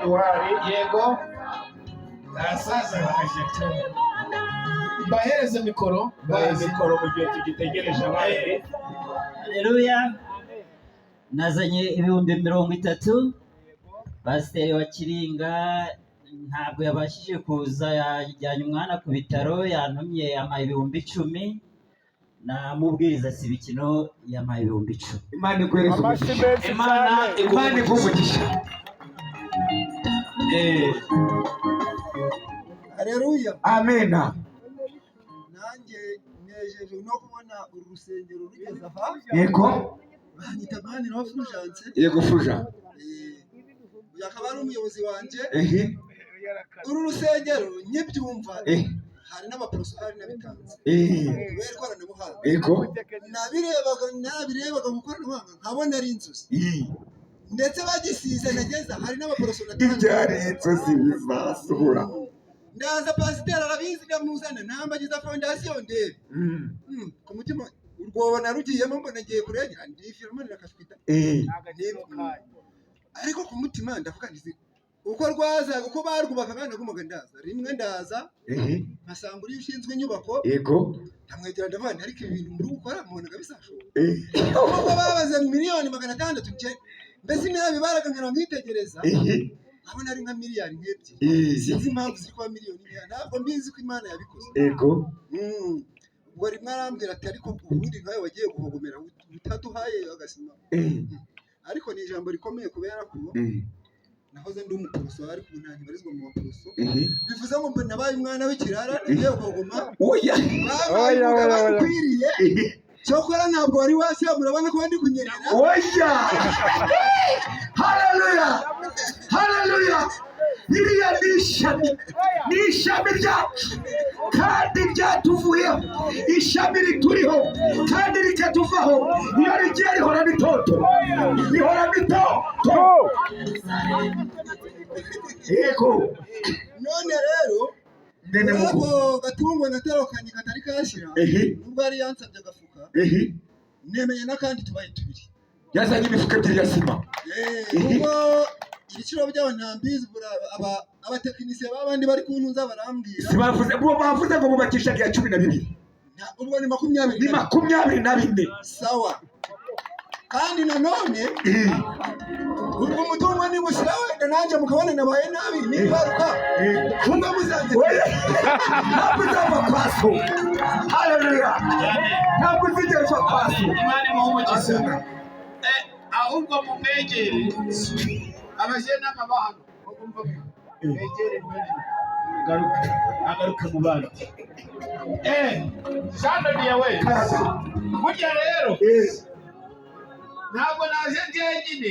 Eduard yego asaza bakajya bahereze mikoro mikoro mu gihe tugitegereje abandi. Haleluya. Nazanye 30,000. Pasiteri wa Kiringa ntabwo yabashije kuza, yajyanye umwana ku bitaro, yantumye amaye 10,000. Namubwiriza Sibikino yamaye 10,000. Imana iguhereze umugisha. Imana iguhe Haleluya. Amena. Nanjye nejeje no kubona uru rusengero rugeze aha. Yego. Banyita mani no Fulgence. Yego Fuja. Yakaba ari umuyobozi wanje. Uru rusengero nyibyumva. Hari n'abaprofesori n'abitanze. Kubera ikoranabuhanga. Yego. Nabirebaga mu ikoranabuhanga nkabona ari inzozi. Ndetse bagisize nageza hari n'abaprofesori n'abitanze. Ibyari inzozi bizasubura. Ndaza pasiteri arabizi ndamuzana nambagiza fondasiyo ndebe. Ku mutima urwobo narugiyemo mbona ngiye kurengera ndi firma nakashwita. Ariko ku mutima ndavuga nti uko rwaza uko barwubaka kandi nagumaga ndaza rimwe ndaza nkasanga uri ushinzwe inyubako. Yego. Ndamwegera ndavuga nti ariko ibintu muri gukora mubonaga bisashoboka. Ubwo babaze miliyoni 600 mbese nabibaraga nkana mwitegereza. Abona ari nka miliyari nk'ebyiri. Sinzi impamvu ziri kwa miliyoni nk'aya. Ntabwo mbizi ko Imana yabikoze. Yego. Ubwo rimwe arambwira ati ariko ubundi nkawe wagiye guhogomera utaduhaye agasima. Ariko ni ijambo rikomeye kubera ko nahoze ndi umuprofesor ariko ubu nta ntibarizwa mu baporoso. Bivuze ngo mbona nabaye umwana w'ikirara nagiye guhogoma. Oya. Bakwiriye. Cyokora ntabwo wari wasi murabona ko ndi kunyerera. Oya. Haleluya. Haleluya. Iriya ni ishami ryacu kandi ryatuvuyeho, ishami rituriho kandi rikatuvaho. Iyo rigiye rihora mitoto, rihora mitoto. Yego. None rero nubwo gatungo naterokanye katari kashira, nubwo ari yansabye agafuka, nemeye n'akandi tubaye tubiri. Yazanye imifuka 2 ya sima. Ubwo ibiciro byabo ntambizi abatekinisiye babandi bari kuntuza barambwira. Sibavuze bo bavuze ngo mubakisha ya 12. Ubwo ni 20. Ni 24. Sawa. Kandi nanone ubwo umutungo ni bushyira wenda nanjye mukabone nabaye nabi nibaruka. Kumba muzanze. Ntabwo uzava kwaso. Haleluya. Ntabwo uzigera kwaso. Imana imuhumugisha. Ahubwo mumwegere abajye n'amabanga mwegere agaruka mu bandi. Shano niyawe burya rero ntabwo naje njyenyine.